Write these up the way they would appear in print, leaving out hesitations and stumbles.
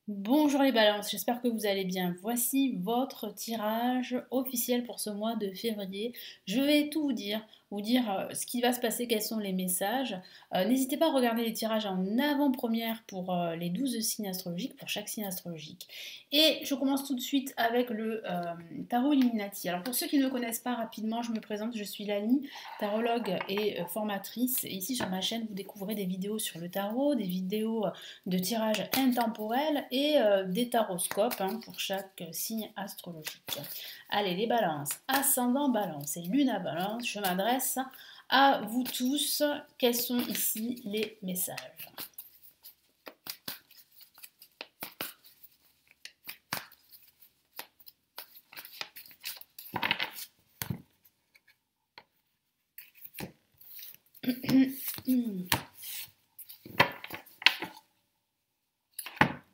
Bonjour les balances, j'espère que vous allez bien. Voici votre tirage officiel pour ce mois de février. Je vais tout vous dire ce qui va se passer, quels sont les messages. N'hésitez pas à regarder les tirages en avant-première pour les 12 signes astrologiques, pour chaque signe astrologique. Et je commence tout de suite avec le tarot Illuminati. Alors pour ceux qui ne me connaissent pas rapidement, je me présente, je suis Lali, tarologue et formatrice. Et ici sur ma chaîne, vous découvrez des vidéos sur le tarot, des vidéos de tirage intemporel et des taroscopes pour chaque signe astrologique. Allez, les balances, ascendant balance et lune à balance, je m'adresse à vous tous. Quels sont ici les messages?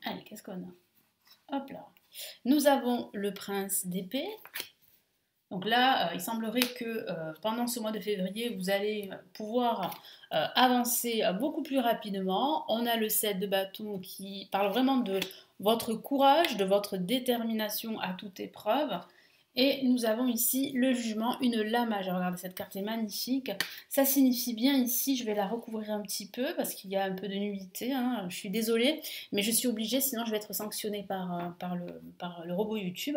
Allez, qu'est-ce qu'on a? Hop là. Nous avons le prince d'épée. Donc là, il semblerait que pendant ce mois de février, vous allez pouvoir avancer beaucoup plus rapidement. On a le 7 de bâton qui parle vraiment de votre courage, de votre détermination à toute épreuve. Et nous avons ici le jugement, une lame majeure. Regardez, cette carte est magnifique. Ça signifie bien ici, je vais la recouvrir un petit peu parce qu'il y a un peu de nudité. Je suis désolée, mais je suis obligée, sinon je vais être sanctionnée par le robot YouTube.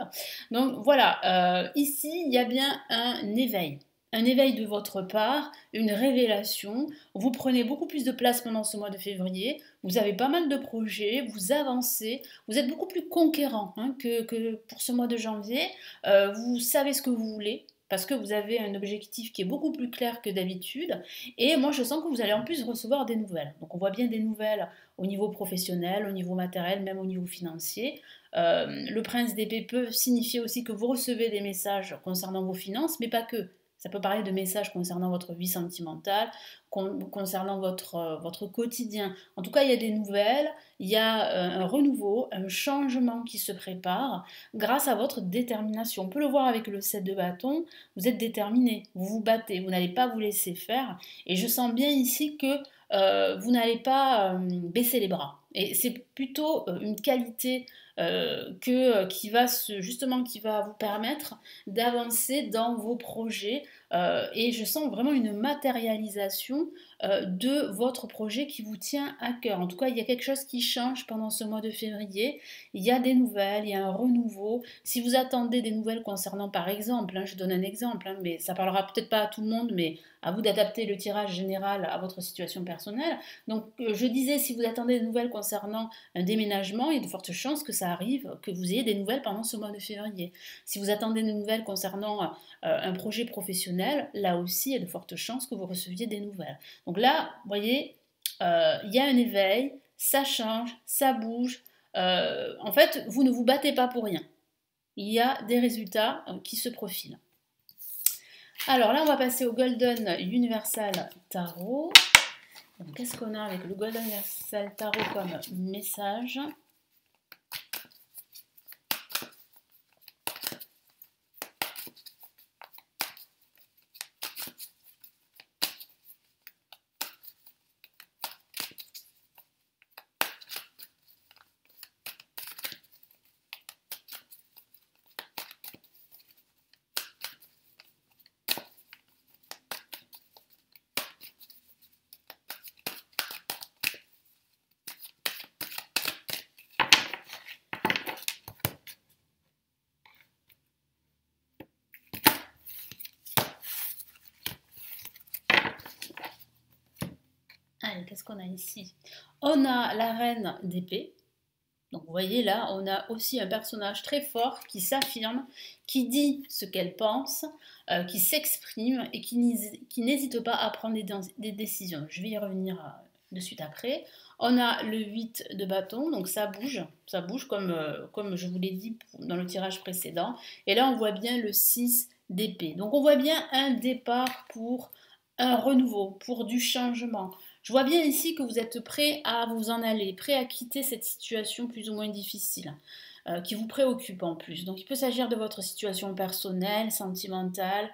Donc voilà, ici il y a bien un éveil de votre part, une révélation. Vous prenez beaucoup plus de place pendant ce mois de février, vous avez pas mal de projets, vous avancez, vous êtes beaucoup plus conquérant que pour ce mois de janvier. Vous savez ce que vous voulez. Parce que vous avez un objectif qui est beaucoup plus clair que d'habitude. Et moi, je sens que vous allez en plus recevoir des nouvelles. Donc, on voit bien des nouvelles au niveau professionnel, au niveau matériel, même au niveau financier. Le prince d'épée peut signifier aussi que vous recevez des messages concernant vos finances, mais pas que. Ça peut parler de messages concernant votre vie sentimentale, concernant votre quotidien. En tout cas, il y a des nouvelles, il y a un renouveau, un changement qui se prépare grâce à votre détermination. On peut le voir avec le 7 de bâton, vous êtes déterminé, vous vous battez, vous n'allez pas vous laisser faire. Et je sens bien ici que vous n'allez pas baisser les bras. Et c'est plutôt une qualité justement qui va vous permettre d'avancer dans vos projets et je sens vraiment une matérialisation de votre projet qui vous tient à cœur. En tout cas, il y a quelque chose qui change pendant ce mois de février. Il y a des nouvelles, il y a un renouveau. Si vous attendez des nouvelles concernant, par exemple, je donne un exemple, mais ça parlera peut-être pas à tout le monde, mais à vous d'adapter le tirage général à votre situation personnelle. Donc, je disais, si vous attendez des nouvelles concernant un déménagement, il y a de fortes chances que ça arrive, que vous ayez des nouvelles pendant ce mois de février. Si vous attendez des nouvelles concernant un projet professionnel, là aussi, il y a de fortes chances que vous receviez des nouvelles. Donc là, vous voyez, il y a un éveil, ça change, ça bouge. En fait, vous ne vous battez pas pour rien. Il y a des résultats qui se profilent. Alors là, on va passer au Golden Universal Tarot. Qu'est-ce qu'on a avec le Golden Universal Tarot comme message? Allez, qu'est-ce qu'on a ici? On a la reine d'épée. Donc vous voyez là, on a aussi un personnage très fort qui s'affirme, qui dit ce qu'elle pense, qui s'exprime et qui n'hésite pas à prendre des décisions. Je vais y revenir de suite après. On a le 8 de bâton, donc ça bouge comme je vous l'ai dit dans le tirage précédent. Et là, on voit bien le 6 d'épée. Donc on voit bien un départ pour un renouveau, pour du changement. Je vois bien ici que vous êtes prêt à vous en aller, prêt à quitter cette situation plus ou moins difficile, qui vous préoccupe en plus. Donc il peut s'agir de votre situation personnelle, sentimentale,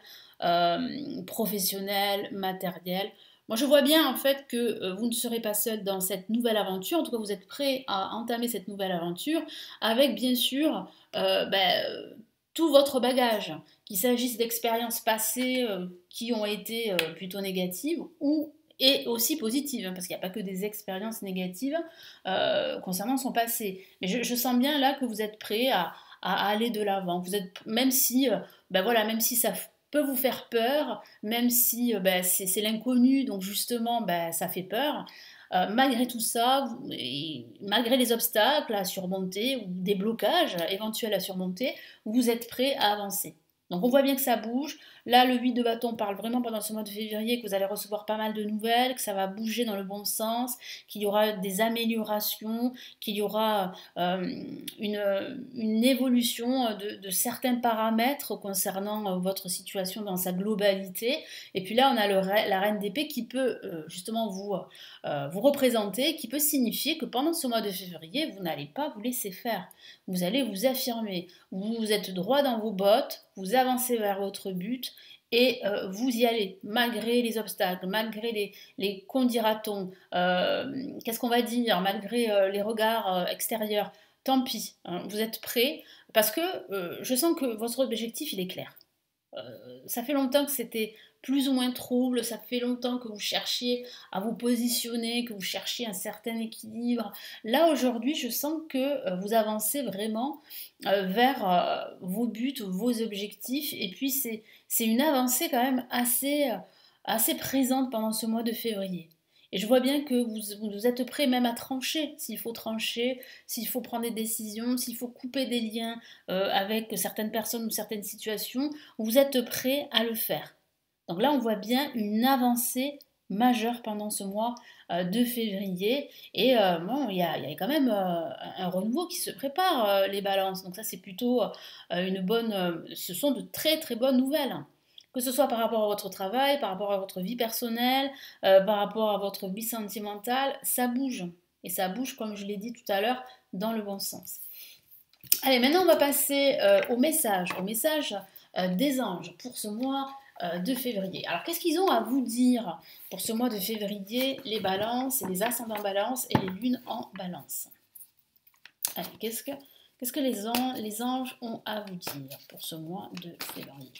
professionnelle, matérielle. Moi, je vois bien en fait que vous ne serez pas seul dans cette nouvelle aventure. En tout cas, vous êtes prêt à entamer cette nouvelle aventure avec bien sûr tout votre bagage, qu'il s'agisse d'expériences passées qui ont été plutôt négatives ou et aussi positives, hein, parce qu'il n'y a pas que des expériences négatives concernant son passé. Mais je sens bien là que vous êtes prêt à aller de l'avant. Vous êtes même si voilà, même si ça peut vous faire peur, même si c'est l'inconnu, donc justement ça fait peur. Malgré tout ça, et malgré les obstacles à surmonter ou des blocages éventuels à surmonter, vous êtes prêt à avancer. Donc on voit bien que ça bouge. Là, le 8 de bâton parle vraiment pendant ce mois de février que vous allez recevoir pas mal de nouvelles, que ça va bouger dans le bon sens, qu'il y aura des améliorations, qu'il y aura une évolution de certains paramètres concernant votre situation dans sa globalité. Et puis là, on a la reine d'épée qui peut justement vous représenter, qui peut signifier que pendant ce mois de février, vous n'allez pas vous laisser faire. Vous allez vous affirmer. Vous êtes droit dans vos bottes, vous avancez vers votre but et vous y allez, malgré les obstacles, malgré les qu'en dira-t-on, qu'est-ce qu'on va dire, malgré les regards extérieurs. Tant pis, hein, vous êtes prêts, parce que je sens que votre objectif, il est clair. Ça fait longtemps que c'était plus ou moins trouble, ça fait longtemps que vous cherchiez à vous positionner, que vous cherchiez un certain équilibre. Là, aujourd'hui, je sens que vous avancez vraiment vers vos buts, vos objectifs, et puis c'est une avancée quand même assez présente pendant ce mois de février. Et je vois bien que vous êtes prêt même à trancher, s'il faut trancher, s'il faut prendre des décisions, s'il faut couper des liens avec certaines personnes ou certaines situations, vous êtes prêt à le faire. Donc là, on voit bien une avancée majeure pendant ce mois de février. Et bon, il y a quand même un renouveau qui se prépare, les balances. Donc ça, c'est plutôt une bonne... ce sont de très très bonnes nouvelles. Que ce soit par rapport à votre travail, par rapport à votre vie personnelle, par rapport à votre vie sentimentale, ça bouge. Et ça bouge, comme je l'ai dit tout à l'heure, dans le bon sens. Allez, maintenant on va passer au message des anges pour ce mois de février. Alors, qu'est-ce qu'ils ont à vous dire pour ce mois de février, les balances, les ascendants en balance et les lunes en balance? Allez, qu'est-ce que les anges ont à vous dire pour ce mois de février?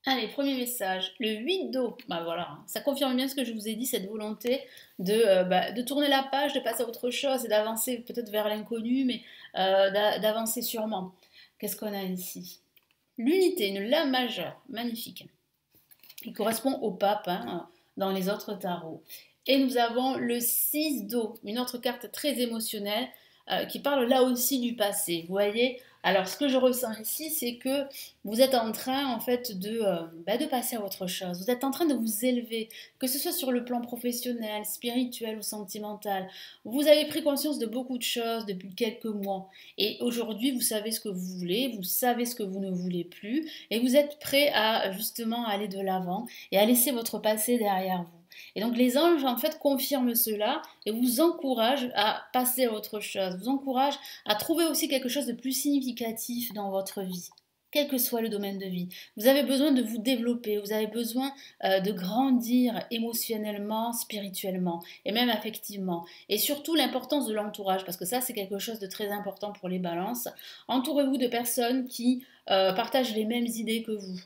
Allez, premier message, le 8 d'eau. Bah voilà, hein, ça confirme bien ce que je vous ai dit, cette volonté de tourner la page, de passer à autre chose et d'avancer peut-être vers l'inconnu, mais d'avancer sûrement. Qu'est-ce qu'on a ici? L'unité, une lame majeure, magnifique. Il correspond au pape hein, dans les autres tarots. Et nous avons le 6 d'eau, une autre carte très émotionnelle qui parle là aussi du passé. Vous voyez, alors ce que je ressens ici, c'est que vous êtes en train en fait de passer à autre chose. Vous êtes en train de vous élever, que ce soit sur le plan professionnel, spirituel ou sentimental. Vous avez pris conscience de beaucoup de choses depuis quelques mois. Et aujourd'hui, vous savez ce que vous voulez, vous savez ce que vous ne voulez plus, et vous êtes prêt à justement aller de l'avant et à laisser votre passé derrière vous. Et donc les anges en fait confirment cela et vous encouragent à passer à autre chose, vous encouragent à trouver aussi quelque chose de plus significatif dans votre vie, quel que soit le domaine de vie. Vous avez besoin de vous développer, vous avez besoin de grandir émotionnellement, spirituellement et même affectivement. Et surtout l'importance de l'entourage, parce que ça c'est quelque chose de très important pour les balances. Entourez-vous de personnes qui partagent les mêmes idées que vous.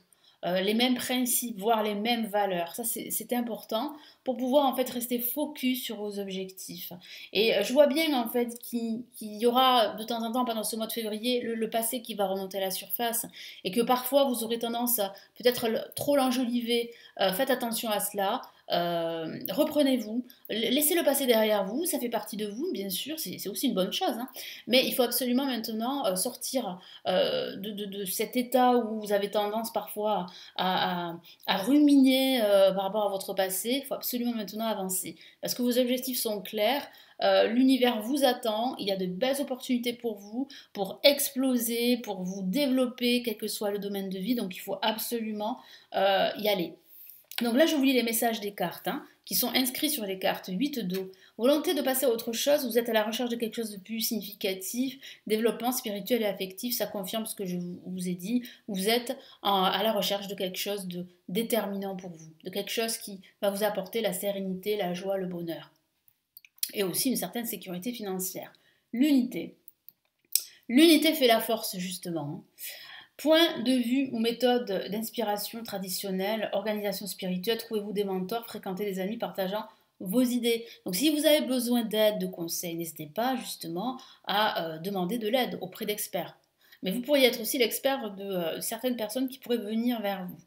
Les mêmes principes, voire les mêmes valeurs. Ça, c'est important pour pouvoir en fait rester focus sur vos objectifs. Et je vois bien en fait qu'il y aura de temps en temps pendant ce mois de février le passé qui va remonter à la surface et que parfois vous aurez tendance à peut-être trop l'enjoliver. Faites attention à cela. reprenez-vous, laissez le passé derrière vous, ça fait partie de vous, bien sûr, c'est aussi une bonne chose, hein. Mais il faut absolument maintenant sortir de cet état où vous avez tendance parfois à ruminer par rapport à votre passé. Il faut absolument maintenant avancer, parce que vos objectifs sont clairs. L'univers vous attend, il y a de belles opportunités pour vous, pour exploser, pour vous développer, quel que soit le domaine de vie, donc il faut absolument y aller. Donc là, je vous lis les messages des cartes, hein, qui sont inscrits sur les cartes. 8 d'eau. Volonté de passer à autre chose, vous êtes à la recherche de quelque chose de plus significatif, développement spirituel et affectif, ça confirme ce que je vous ai dit. Vous êtes à la recherche de quelque chose de déterminant pour vous, de quelque chose qui va vous apporter la sérénité, la joie, le bonheur. Et aussi une certaine sécurité financière. L'unité. L'unité fait la force, justement. Point de vue ou méthode d'inspiration traditionnelle, organisation spirituelle, trouvez-vous des mentors, fréquentez des amis partageant vos idées. Donc si vous avez besoin d'aide, de conseils, n'hésitez pas justement à demander de l'aide auprès d'experts. Mais vous pourriez être aussi l'expert de certaines personnes qui pourraient venir vers vous.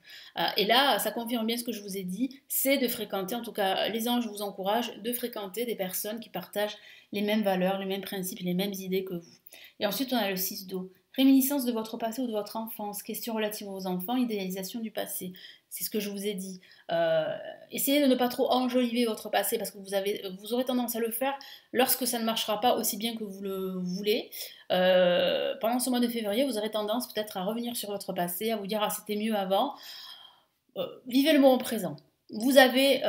Et là, ça confirme bien ce que je vous ai dit, c'est de fréquenter, en tout cas les anges vous encouragent, de fréquenter des personnes qui partagent les mêmes valeurs, les mêmes principes, les mêmes idées que vous. Et ensuite, on a le 6 d'eau. Réminiscence de votre passé ou de votre enfance, questions relatives aux enfants, idéalisation du passé. C'est ce que je vous ai dit. Essayez de ne pas trop enjoliver votre passé parce que vous aurez tendance à le faire lorsque ça ne marchera pas aussi bien que vous le voulez. Pendant ce mois de février, vous aurez tendance peut-être à revenir sur votre passé, à vous dire ah c'était mieux avant. Vivez le moment présent. Vous avez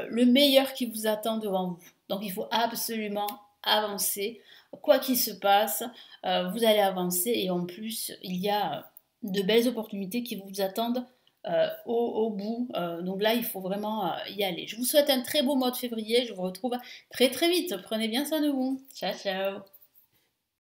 le meilleur qui vous attend devant vous. Donc il faut absolument avancer. Quoi qu'il se passe, vous allez avancer et en plus, il y a de belles opportunités qui vous attendent au bout. Donc là, il faut vraiment y aller. Je vous souhaite un très beau mois de février. Je vous retrouve très très vite. Prenez bien soin de vous. Ciao, ciao.